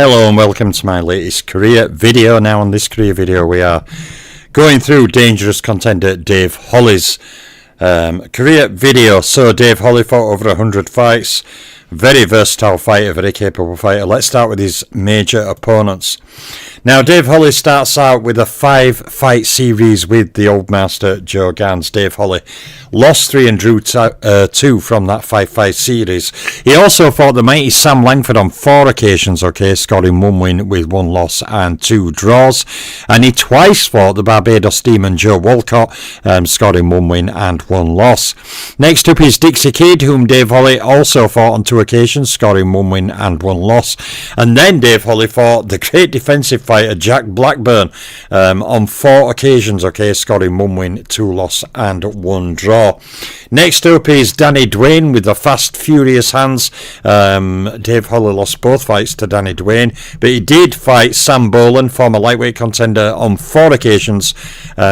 Hello and welcome to my latest career video. Now on this career video we are going through dangerous contender Dave Holly's career video. So Dave Holly fought over 100 fights, very versatile fighter, very capable fighter. Let's start with his major opponents. Now Dave Holly starts out with a 5-fight series with the old master Joe Gans. Dave Holly lost 3 and drew 2 from that 5-fight series. He also fought the mighty Sam Langford on 4 occasions, scoring 1 win with 1 loss and 2 draws. And he twice fought the Barbados demon Joe Walcott, scoring 1 win and 1 loss. Next up is Dixie Kid, whom Dave Holly also fought on 2 occasions, scoring 1 win and 1 loss. And then Dave Holly fought the great defensive fighter Jack Blackburn on 4 occasions, scoring 1 win, 2 loss and 1 draw. Next up is Danny Dwayne with the fast, furious hands. Dave Holly lost both fights to Danny Dwayne, but he did fight Sam Boland, former lightweight contender, on 4 occasions,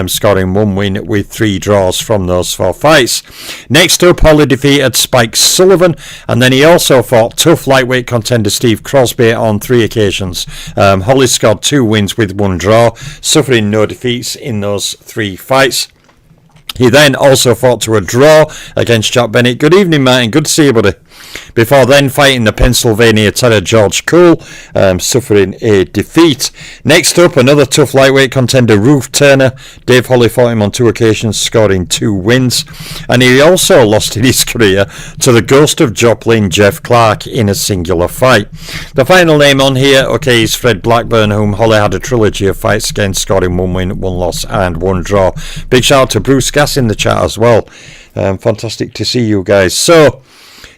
scoring 1 win with 3 draws from those 4 fights. Next up, Holly defeated Spike Sullivan, and then he also fought tough lightweight contender Steve Crosby on 3 occasions. Holly scored 2 wins with 1 draw, suffering no defeats in those 3 fights. He then also fought to a draw against Jack Bennett. Good evening, Martin. Good to see you, buddy. Before then fighting the Pennsylvania Terror George Cool, suffering a defeat. Next up, another tough lightweight contender, Ruth Turner. Dave Holly fought him on 2 occasions, scoring 2 wins. And he also lost in his career to the ghost of Joplin, Jeff Clark, in a singular fight. The final name on here, is Fred Blackburn, whom Holly had a trilogy of fights against, scoring 1 win, 1 loss and 1 draw. Big shout out to Bruce Gass in the chat as well. Fantastic to see you guys. So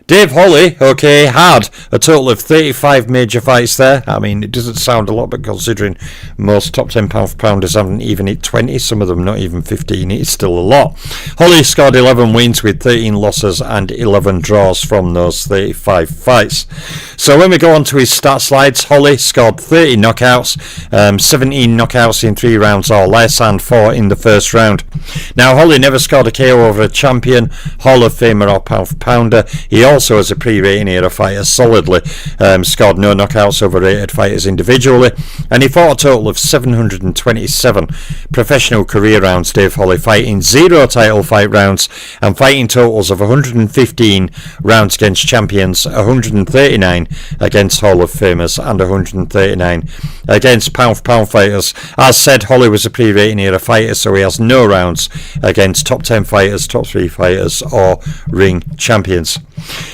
Dave Holly, had a total of 35 major fights there. I mean, it doesn't sound a lot, but considering most top 10 pound-for-pounders haven't even hit 20, some of them not even 15, it's still a lot. Holly scored 11 wins with 13 losses and 11 draws from those 35 fights. So when we go on to his stat slides, Holly scored 30 knockouts, 17 knockouts in 3 rounds or less, and 4 in the first round. Now, Holly never scored a KO over a champion, Hall of Famer or pound-for-pounder. He also, as a pre-rating era fighter, solidly scored no knockouts over rated fighters individually, and he fought a total of 727 professional career rounds. Dave Holly fighting 0 title fight rounds and fighting totals of 115 rounds against champions, 139 against Hall of Famers, and 139 against pound-for-pound fighters. As said, Holly was a pre-rating era fighter, so he has no rounds against top 10 fighters, top 3 fighters, or ring champions.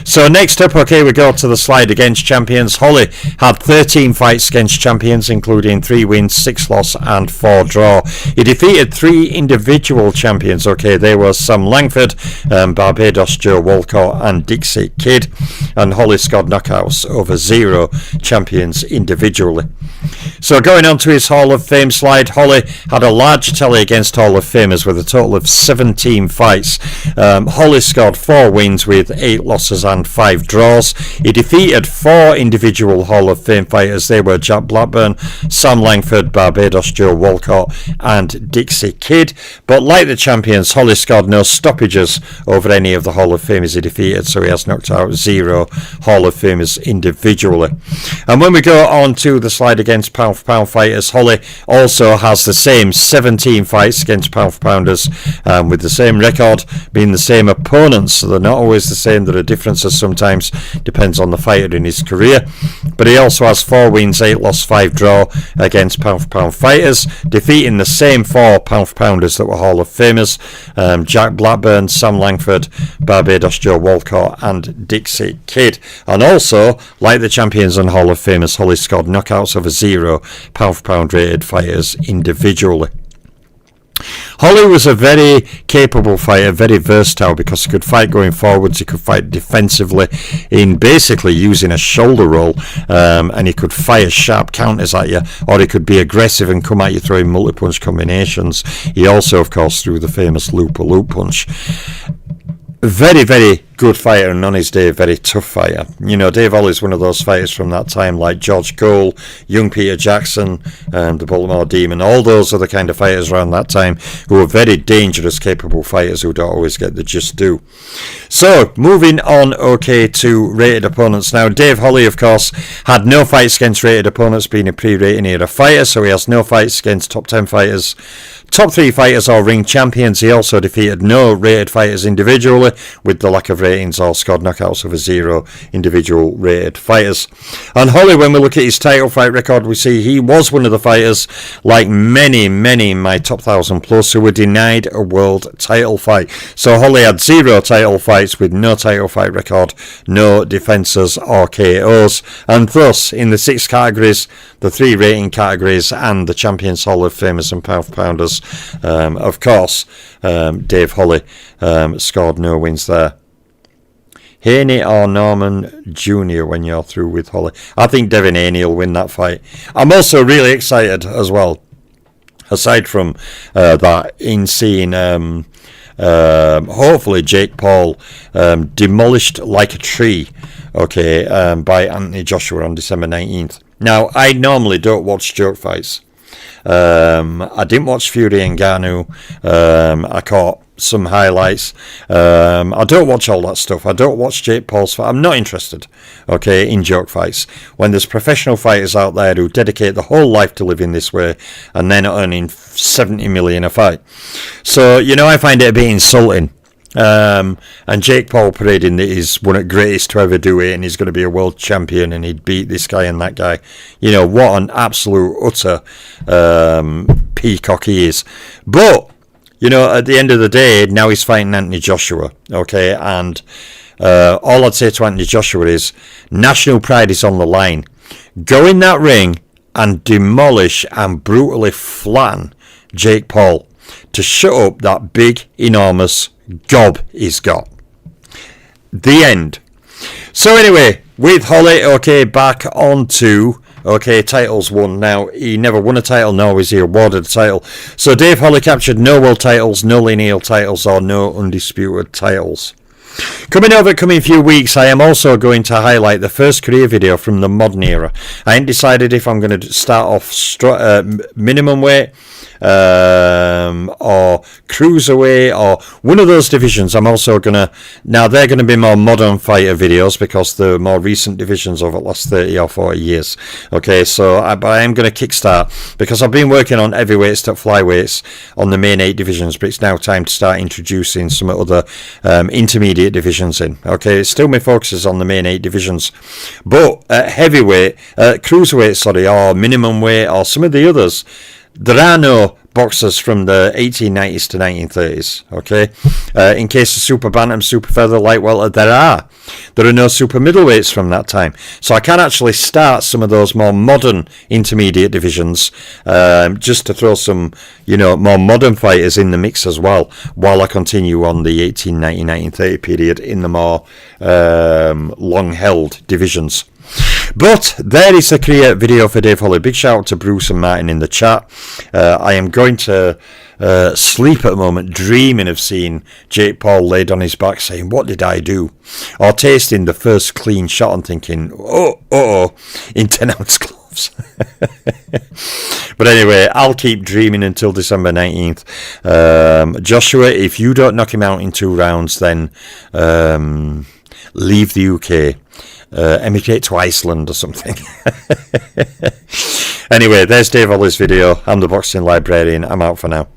So next up, we go to the slide against champions. Holly had 13 fights against champions, including 3 wins, 6 loss and 4 draw. He defeated 3 individual champions. They were Sam Langford, Barbados Joe Walcott and Dixie Kid. And Holly scored knockouts over 0 champions individually. So going on to his Hall of Fame slide, Holly had a large tally against Hall of Famers with a total of 17 fights. Holly scored 4 wins with 8 losses and 5 draws. He defeated 4 individual Hall of Fame fighters. They were Jack Blackburn, Sam Langford, Barbados Joe Walcott and Dixie Kid. But like the champions, Holly scored no stoppages over any of the Hall of Famers he defeated, so he has knocked out 0 Hall of Famers individually. And when we go on to the slide against pound-for-pound fighters, Holly also has the same 17 fights against pound-for-pounders, with the same record, being the same opponents. So they're not always the same. There are differences sometimes, depends on the fighter in his career. But he also has 4 wins, 8 loss, 5 draw against pound-for-pound fighters, defeating the same 4 pound-for-pounders that were Hall of Famers, Jack Blackburn, Sam Langford, Barbados Joe Walcott and Dixie Kid. And also, like the champions and Hall of Famers, Holly scored knockouts over 0 pound-for-pound rated fighters individually. Holly was a very capable fighter, very versatile, because he could fight going forwards, he could fight defensively in basically using a shoulder roll, and he could fire sharp counters at you, or he could be aggressive and come at you throwing multi-punch combinations. He also, of course, threw the famous loop punch. Very, very good fighter and on his day, very tough fighter. You know, Dave Holly's one of those fighters from that time, like George Cole, young Peter Jackson, the Baltimore Demon, all those other kind of fighters around that time who were very dangerous, capable fighters who don't always get the just due. So, moving on, okay, to rated opponents. Now, Dave Holly, of course, had no fights against rated opponents, being a pre-rating era fighter, so he has no fights against top 10 fighters, top 3 fighters or ring champions. He also defeated no rated fighters individually, with the lack of ratings, or scored knockouts over 0 individual rated fighters. And Holly, when we look at his title fight record, we see he was one of the fighters, like many in my top 1,000 plus, who were denied a world title fight. So Holly had 0 title fights with no title fight record, no defences or KOs, and thus in the 6 categories, the 3 rating categories and the Champions Hall of Famers and Pounders, of course, Dave Holly scored no wins there. Haney or Norman Jr. when you're through with Holly? I think Devin Haney will win that fight. I'm also really excited as well, aside from that, in seeing hopefully Jake Paul demolished like a tree, okay, by Anthony Joshua on December 19th. Now, I normally don't watch joke fights. I didn't watch Fury and Ngannou. I caught some highlights. I don't watch all that stuff. I don't watch Jake Paul's fight. I'm not interested, okay, in joke fights. When there's professional fighters out there who dedicate the whole life to living this way and they're not earning 70 million a fight. So, you know, I find it a bit insulting. And Jake Paul parading that he's one of the greatest to ever do it and he's going to be a world champion and he'd beat this guy and that guy. You know, what an absolute utter peacock he is. But, you know, at the end of the day, now he's fighting Anthony Joshua, okay? And all I'd say to Anthony Joshua is, national pride is on the line. Go in that ring and demolish and brutally flatten Jake Paul to shut up that big, enormous gob he's got. The end. So anyway, with Holly, okay, back on to, okay, titles won. Now, he never won a title, nor was he awarded a title. So Dave Holly captured no world titles, no lineal titles, or no undisputed titles. Coming over the coming few weeks, I am also going to highlight the first career video from the modern era. I ain't decided if I'm going to start off minimum weight, or cruiserweight, or one of those divisions. I'm also gonna, now they're going to be more modern fighter videos because the more recent divisions over the last 30 or 40 years. Okay, so I am going to kickstart because I've been working on heavyweights to flyweights on the main 8 divisions, but it's now time to start introducing some other intermediate divisions in. Okay, still my focus is on the main 8 divisions, but heavyweight, cruiserweight, sorry, or minimum weight, or some of the others, there are no boxers from the 1890s to 1930s, okay? In case of super bantam, super feather, light welter, there are no super middleweights from that time. So I can actually start some of those more modern intermediate divisions, just to throw some, you know, more modern fighters in the mix as well, while I continue on the 1890-1930 period in the more long-held divisions. But there is a career video for Dave Holly. Big shout out to Bruce and Martin in the chat. I am going to sleep at the moment, dreaming of seeing Jake Paul laid on his back saying, "What did I do?" Or tasting the first clean shot and thinking, oh, in 10-ounce gloves. But anyway, I'll keep dreaming until December 19th. Joshua, if you don't knock him out in 2 rounds, then leave the UK. Emigrate to Iceland or something. Anyway, there's Dave Holly's video. I'm the Boxing Librarian. I'm out for now.